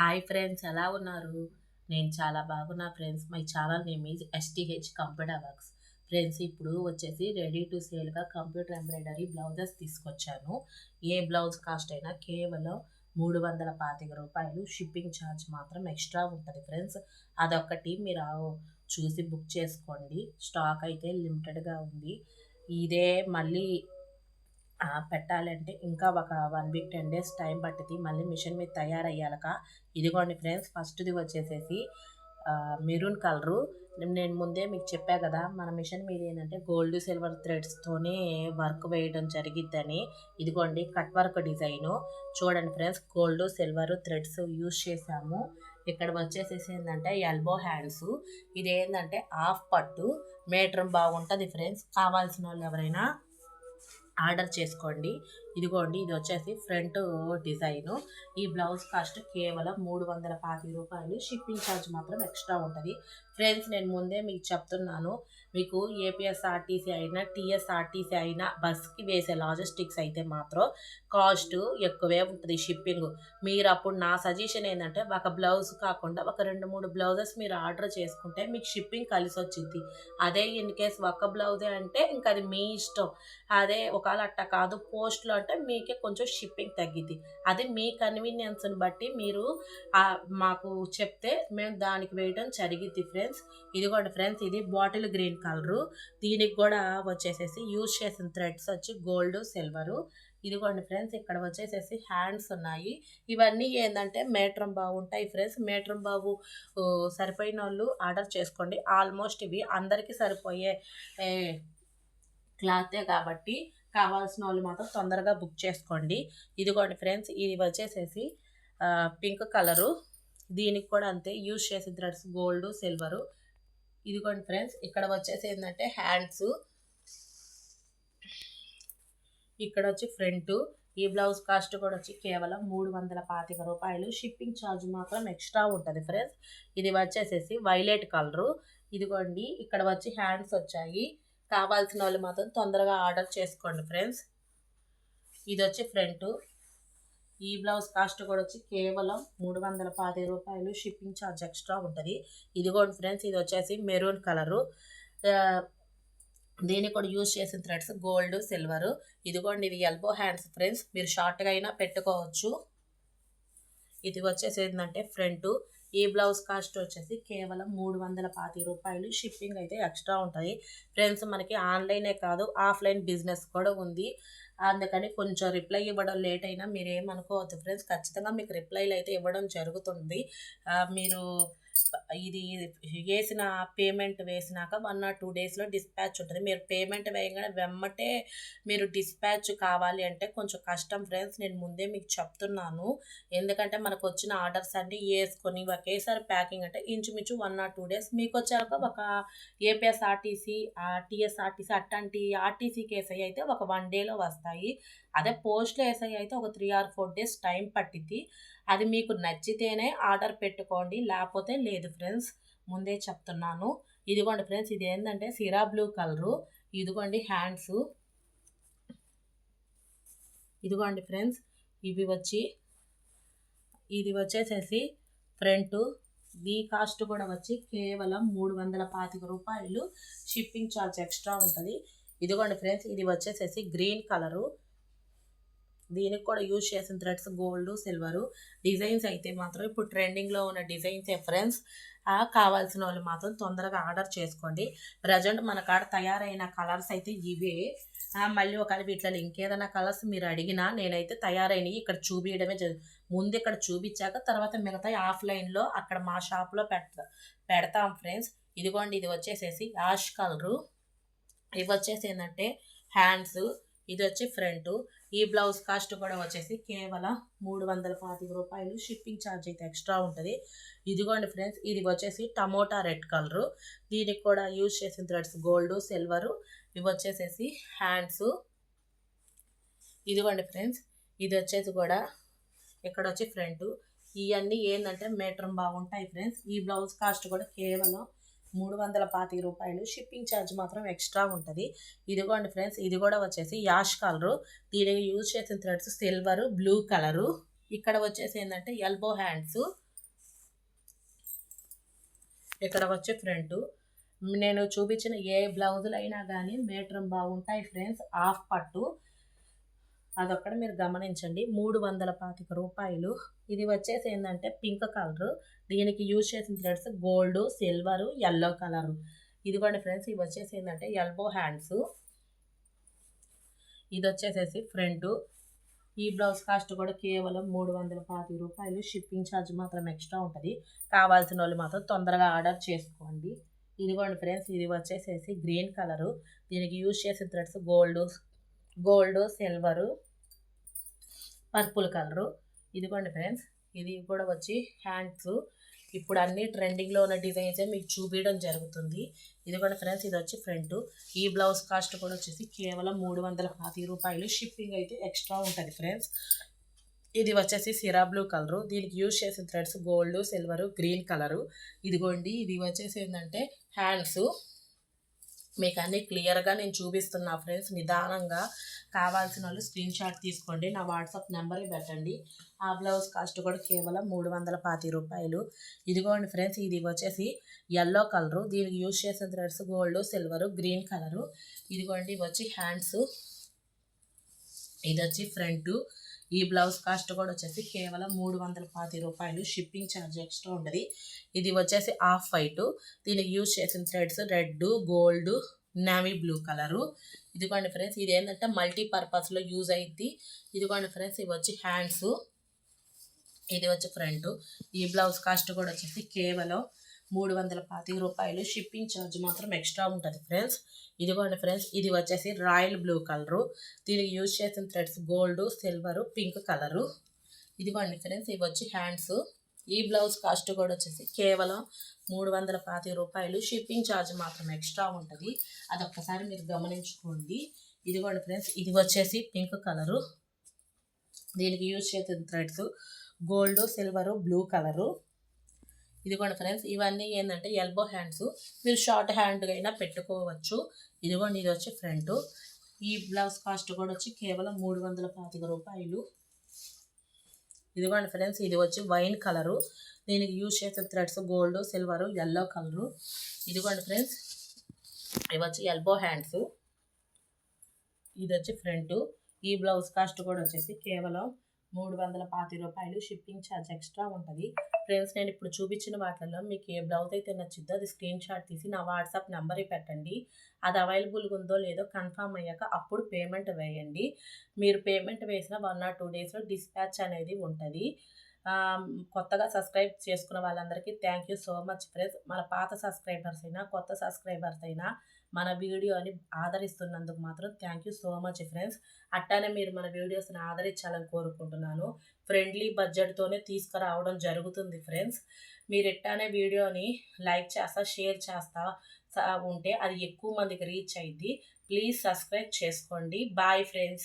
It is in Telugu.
హాయ్ ఫ్రెండ్స్, ఎలా ఉన్నారు? నేను చాలా బాగున్నా friends. My channel name is STH computer works. Friends, ఇప్పుడు వచ్చేసి రెడీ టు సేల్గా కంప్యూటర్ ఎంబ్రాయిడరీ బ్లౌజెస్ తీసుకొచ్చాను. ఏ బ్లౌజ్ కాస్ట్ అయినా కేవలం 325 రూపాయలు. షిప్పింగ్ ఛార్జ్ మాత్రం ఎక్స్ట్రా ఉంటుంది ఫ్రెండ్స్. అదొక్కటి మీరు చూసి బుక్ చేసుకోండి. స్టాక్ అయితే లిమిటెడ్గా ఉంది. ఇదే మళ్ళీ పెట్టాలంటే ఇంకా ఒక 1 వీక్ 10 డేస్ టైం పట్టింది. మళ్ళీ మిషన్ మీద తయారయ్యాక ఇదిగోండి ఫ్రెండ్స్, ఫస్ట్ది వచ్చేసేసి మెరూన్ కలరు. నేను ముందే మీకు చెప్పా కదా, మన మిషన్ మీద ఏంటంటే గోల్డ్ సిల్వర్ థ్రెడ్స్తోనే వర్క్ వేయడం జరిగిద్దని. ఇదిగోండి కట్ వర్క్ డిజైను. చూడండి friends, gold silver threads use చేసాము. ఇక్కడ వచ్చేసేసి ఏంటంటే ఎల్బో హ్యాండ్స్. ఇది ఏంటంటే హాఫ్ పట్టు మీటర్ బాగుంటుంది ఫ్రెండ్స్. కావాల్సిన వాళ్ళు ఎవరైనా ఆర్డర్ చేసుకోండి. ఇదిగోండి, ఇది వచ్చేసి ఫ్రంట్ డిజైను. ఈ బ్లౌజ్ కాస్ట్ కేవలం 325 రూపాయలు. షిప్పింగ్ ఛార్జ్ మాత్రం ఎక్స్ట్రా ఉంటుంది ఫ్రెండ్స్. నేను ముందే మీకు చెప్తున్నాను, మీకు ఏపీఎస్ఆర్టీసీ అయినా టీఎస్ఆర్టీసీ అయినా బస్కి వేసే లాజిస్టిక్స్ అయితే మాత్రం కాస్ట్ ఎక్కువే ఉంటుంది షిప్పింగ్. మీరు అప్పుడు నా సజెషన్ ఏంటంటే ఒక బ్లౌజ్ కాకుండా ఒక 2-3 బ్లౌజెస్ మీరు ఆర్డర్ చేసుకుంటే మీకు షిప్పింగ్ కలిసి వచ్చింది. అదే ఇన్ కేస్ ఒక బ్లౌజే అంటే ఇంకా అది మీ ఇష్టం. అదే ఒకవేళ అట్ట కాదు పోస్ట్లో అంటే మీకే కొంచెం షిప్పింగ్ తగ్గిద్ది. అది మీ కన్వీనియన్స్ని బట్టి మీరు మాకు చెప్తే మేము దానికి వేయడం జరిగిద్ది ఫ్రెండ్స్. ఇదిగోండి ఫ్రెండ్స్, ఇది బాటిల్ గ్రీన్ కలరు. దీనికి కూడా వచ్చేసేసి యూజ్ చేసిన థ్రెడ్స్ వచ్చి గోల్డ్ సిల్వరు. ఇదిగోండి ఫ్రెండ్స్, ఇక్కడ వచ్చేసేసి హ్యాండ్స్ ఉన్నాయి. ఇవన్నీ ఏంటంటే మీటర్ బాగుంటాయి ఫ్రెండ్స్. మీటర్ బాబు సరిపోయిన వాళ్ళు ఆర్డర్ చేసుకోండి. ఆల్మోస్ట్ ఇవి అందరికీ సరిపోయే క్లాతే కాబట్టి కావాల్సిన వాళ్ళు మాత్రం తొందరగా బుక్ చేసుకోండి. ఇదిగోండి ఫ్రెండ్స్, ఇది వచ్చేసేసి పింక్ కలరు. దీనికి కూడా అంతే, యూజ్ చేసే థ్రెడ్స్ గోల్డ్ సిల్వరు. ఇదిగోండి ఫ్రెండ్స్, ఇక్కడ వచ్చేసి ఏంటంటే హ్యాండ్స్, ఇక్కడ వచ్చి ఫ్రంట్. ఈ బ్లౌజ్ కాస్ట్ కూడా వచ్చి కేవలం 325 రూపాయలు. షిప్పింగ్ ఛార్జ్ మాత్రం ఎక్స్ట్రా ఉంటుంది ఫ్రెండ్స్. ఇది వచ్చేసేసి వైలెట్ కలరు. ఇదిగోండి, ఇక్కడ వచ్చి హ్యాండ్స్ వచ్చాయి. కావాల్సిన వాళ్ళు మాత్రం తొందరగా ఆర్డర్ చేసుకోండి ఫ్రెండ్స్. ఇది వచ్చి ఫ్రంట్. ఈ బ్లౌజ్ కాస్ట్ కూడా వచ్చి కేవలం 310 రూపాయలు. షిప్పింగ్ ఛార్జ్ ఎక్స్ట్రా ఉంటుంది. ఇదిగోండి ఫ్రెండ్స్, ఇది వచ్చేసి మెరూన్ కలరు. దీన్ని కూడా యూజ్ చేసిన థ్రెడ్స్ గోల్డ్ సిల్వరు. ఇదిగోండి, ఇది ఎల్బో హ్యాండ్స్ ఫ్రెండ్స్. మీరు షార్ట్గా అయినా పెట్టుకోవచ్చు. ఇది వచ్చేసి ఏంటంటే ఫ్రంట్. ఈ బ్లౌజ్ కాస్ట్ వచ్చేసి కేవలం 325 రూపాయలు. షిప్పింగ్ అయితే ఎక్స్ట్రా ఉంటుంది ఫ్రెండ్స్. మనకి ఆన్లైనే కాదు ఆఫ్లైన్ బిజినెస్ కూడా ఉంది. అందుకని కొంచెం రిప్లై ఇవ్వడం లేట్ అయినా మీరు ఏమనుకోవద్దు ఫ్రెండ్స్. ఖచ్చితంగా మీకు రిప్లైలు అయితే ఇవ్వడం జరుగుతుంది. మీరు ఇది వేసిన పేమెంట్ వేసినాక 1 or 2 డేస్లో డిస్పాచ్ ఉంటుంది. మీరు పేమెంట్ వేయగానే వెమ్మటే మీరు డిస్పాచ్ కావాలి అంటే కొంచెం కష్టం ఫ్రెండ్స్. నేను ముందే మీకు చెప్తున్నాను. ఎందుకంటే మనకు వచ్చిన ఆర్డర్స్ అన్నీ వేసుకొని ఒకేసారి ప్యాకింగ్ అంటే ఇంచుమించు 1 or 2 డేస్. మీకు వచ్చాక ఒక ఏపీఎస్ఆర్టీసీ టీఎస్ఆర్టీసీ అట్లాంటి ఆర్టీసీ కేసు అయితే ఒక 1 డేలో వస్తాయి. అదే పోస్ట్లో వేసే అయితే ఒక 3 or 4 డేస్ టైం పట్టిద్ది. అది మీకు నచ్చితేనే ఆర్డర్ పెట్టుకోండి, లేకపోతే లేదు ఫ్రెండ్స్. ముందే చెప్తున్నాను. ఇదిగోండి ఫ్రెండ్స్, ఇది ఏంటంటే సిరా బ్లూ కలరు. ఇదిగోండి హ్యాండ్స్. ఇదిగోండి ఫ్రెండ్స్, ఇది వచ్చేసేసి ఫ్రంట్. ఈ కాస్ట్ కూడా వచ్చి కేవలం 325 రూపాయలు. షిప్పింగ్ ఛార్జ్ ఎక్స్ట్రా ఉంటుంది. ఇదిగోండి ఫ్రెండ్స్, ఇది వచ్చేసేసి గ్రీన్ కలరు. దీనికి కూడా యూజ్ చేసిన థ్రెడ్స్ గోల్డ్ సిల్వరు. డిజైన్స్ అయితే మాత్రం ఇప్పుడు ట్రెండింగ్లో ఉన్న డిజైన్సే ఫ్రెండ్స్. కావాల్సిన వాళ్ళు మాత్రం తొందరగా ఆర్డర్ చేసుకోండి. ప్రజెంట్ మన కాడ తయారైన కలర్స్ అయితే ఇవే. మళ్ళీ ఒకవేళ వీటిలో ఇంకేదైనా కలర్స్ మీరు అడిగినా నేనైతే తయారైనవి ఇక్కడ చూపించడమే ముందు ఇక్కడ చూపించాక తర్వాత మిగతా ఆఫ్లైన్లో అక్కడ మా షాప్లో పెడతాం ఫ్రెండ్స్. ఇదిగోండి, ఇది వచ్చేసేసి యాష్ కలరు. ఇవి వచ్చేసి ఏంటంటే హ్యాండ్స్. ఇది వచ్చి ఫ్రంట్. ఈ బ్లౌజ్ కాస్ట్ కూడా వచ్చేసి కేవలం 325 రూపాయలు. షిప్పింగ్ ఛార్జ్ అయితే ఎక్స్ట్రా ఉంటుంది. ఇదిగోండి ఫ్రెండ్స్, ఇది వచ్చేసి టమోటా రెడ్ కలరు. దీనికి కూడా యూజ్ చేసిన థ్రెడ్స్ గోల్డ్ సిల్వరు. ఇవి వచ్చేసేసి హ్యాండ్స్. ఇదిగోండి ఫ్రెండ్స్, ఇది వచ్చేసి కూడా ఇక్కడ వచ్చి ఫ్రంట్. ఇవన్నీ ఏంటంటే మీటర్ బాగుంటాయి ఫ్రెండ్స్. ఈ బ్లౌజ్ కాస్ట్ కూడా కేవలం 325 రూపాయలు. షిప్పింగ్ ఛార్జ్ మాత్రం ఎక్స్ట్రా ఉంటుంది. ఇదిగోండి ఫ్రెండ్స్, ఇది కూడా వచ్చేసి యాష్ కలరు. దీనికి యూజ్ చేసిన థ్రెడ్స్ సిల్వరు బ్లూ కలరు. ఇక్కడ వచ్చేసి ఏంటంటే ఎల్బో హ్యాండ్స్. ఇక్కడ వచ్చి ఫ్రంట్ నేను చూపించిన ఏ బ్లౌజులు అయినా కానీ మీటర్ బాగుంటాయి ఫ్రెండ్స్. హాఫ్ పట్టు అదొక్కటి మీరు గమనించండి. 325 రూపాయలు. ఇది వచ్చేసి ఏంటంటే పింక్ కలర్. దీనికి యూజ్ చేసిన threads gold, silver, yellow colour. ఇదిగోండి ఫ్రెండ్స్, ఇవి వచ్చేసి ఏంటంటే ఎల్బో హ్యాండ్స్. ఇది వచ్చేసేసి ఫ్రంట్. ఈ బ్లౌజ్ కాస్ట్ కూడా కేవలం 325 రూపాయలు. షిప్పింగ్ ఛార్జ్ మాత్రం ఎక్స్ట్రా ఉంటుంది. కావాల్సిన వాళ్ళు మాత్రం తొందరగా ఆర్డర్ చేసుకోండి. ఇదిగోండి ఫ్రెండ్స్, ఇది వచ్చేసేసి గ్రీన్ కలరు. దీనికి యూజ్ చేసిన threads gold, silver, purple colour. ఇదిగోండి ఫ్రెండ్స్, ఇది కూడా వచ్చి హ్యాండ్స్. ఇప్పుడు అన్ని ట్రెండింగ్లో ఉన్న డిజైన్సే మీకు చూపించడం జరుగుతుంది. ఇదిగోండి ఫ్రెండ్స్, ఇది వచ్చి ఫ్రంట్. ఈ బ్లౌజ్ కాస్ట్ కూడా వచ్చేసి కేవలం 325 రూపాయలు. షిప్పింగ్ అయితే ఎక్స్ట్రా ఉంటుంది ఫ్రెండ్స్. ఇది వచ్చేసి సిరా బ్లూ కలరు. దీనికి యూజ్ చేసిన threads gold, silver, green colour. ఇదిగోండి, ఇది వచ్చేసి ఏంటంటే హ్యాండ్స్. మీకు అన్నీ క్లియర్గా నేను చూపిస్తున్నా ఫ్రెండ్స్. నిదానంగా కావాల్సిన వాళ్ళు స్క్రీన్ షాట్ తీసుకోండి. నా వాట్సాప్ నెంబరే పెట్టండి. ఆ బ్లౌజ్ కాస్ట్ కూడా కేవలం 325 రూపాయలు. ఇదిగోండి ఫ్రెండ్స్, ఇది వచ్చేసి ఎల్లో కలరు. దీనికి యూజ్ చేసిన threads gold, silver, green colour. ఇదిగోండి, ఇవి వచ్చి హ్యాండ్స్. ఇది వచ్చి ఫ్రంట్. ఈ బ్లౌజ్ కాస్ట్ కూడా వచ్చేసి కేవలం 325 రూపాయలు. షిప్పింగ్ ఛార్జ్ ఎక్స్ట్రా ఉంటుంది. ఇది వచ్చేసి హాఫ్ వైట్. దీనికి యూజ్ చేసిన threads red, gold, navy blue colour. ఇదిగోండి ఫ్రెండ్స్, ఇది ఏంటంటే మల్టీపర్పస్లో యూజ్ అయింది. ఇదిగోండి ఫ్రెండ్స్, ఇవి వచ్చి హ్యాండ్స్. ఇది వచ్చి ఫ్రంట్. ఈ బ్లౌజ్ కాస్ట్ కూడా వచ్చేసి కేవలం 325 రూపాయలు. షిప్పింగ్ ఛార్జ్ మాత్రం ఎక్స్ట్రా ఉంటుంది ఫ్రెండ్స్. ఇదిగోండి ఫ్రెండ్స్, ఇది వచ్చేసి రాయల్ బ్లూ కలరు. దీనికి యూజ్ చేసిన threads gold, silver, pink colour. ఇదిగోండి ఫ్రెండ్స్, ఇవి వచ్చి హ్యాండ్స్. ఈ బ్లౌజ్ కాస్ట్ కూడా వచ్చేసి కేవలం 325 రూపాయలు. షిప్పింగ్ ఛార్జ్ మాత్రం ఎక్స్ట్రా ఉంటుంది. అదొక్కసారి మీరు గమనించుకోండి. ఇదిగోండి ఫ్రెండ్స్, ఇది వచ్చేసి పింక్ కలరు. దీనికి యూజ్ చేసిన threads gold, silver, blue colour. ఇదిగోండి ఫ్రెండ్స్, ఇవన్నీ ఏంటంటే ఎల్బో హ్యాండ్స్. మీరు షార్ట్ హ్యాండ్ అయినా పెట్టుకోవచ్చు. ఇదిగోండి, ఇది వచ్చి ఫ్రంట్. ఈ బ్లౌజ్ కాస్ట్ కూడా వచ్చి కేవలం 325 రూపాయలు. ఇదిగోండి ఫ్రెండ్స్, ఇది వచ్చి వైన్ కలరు. దీనికి యూజ్ చేసే threads gold, silver, yellow colour. ఇదిగోండి ఫ్రెండ్స్, ఇవి వచ్చి ఎల్బో హ్యాండ్స్. ఇది వచ్చి ఫ్రంట్. ఈ బ్లౌజ్ కాస్ట్ కూడా వచ్చేసి కేవలం 325 రూపాయలు. షిప్పింగ్ ఛార్జ్ ఎక్స్ట్రా ఉంటుంది ఫ్రెండ్స్. నేను ఇప్పుడు చూపించిన వాటిల్లో మీకు ఏ బ్లౌజ్ అయితే నచ్చిందో అది స్క్రీన్ షాట్ తీసి నా వాట్సాప్ నెంబర్కి పెట్టండి. అది అవైలబుల్గా ఉందో లేదో కన్ఫర్మ్ అయ్యాక అప్పుడు పేమెంట్ వేయండి. మీరు పేమెంట్ వేసిన 1 or 2 డేస్లో డిస్పాచ్ అనేది ఉంటుంది. కొత్తగా సబ్స్క్రైబ్ చేసుకున్న వాళ్ళందరికీ thank you so much friends. మన పాత సబ్స్క్రైబర్స్ అయినా కొత్త సబ్స్క్రైబర్స్ అయినా మన వీడియోని ఆదరిస్తున్నందుకు మాత్రం thank you so much friends. అట్టానే మీరు మన వీడియోస్ని ఆదరించాలని కోరుకుంటున్నాను. ఫ్రెండ్లీ బడ్జెట్తోనే తీసుకురావడం జరుగుతుంది ఫ్రెండ్స్. మీరు ఎట్టానే వీడియోని లైక్ చేస్తా, షేర్ చేస్తా ఉంటే అది ఎక్కువ మందికి రీచ్ అయ్యిద్ది. ప్లీజ్ సబ్స్క్రైబ్ చేసుకోండి. Bye friends.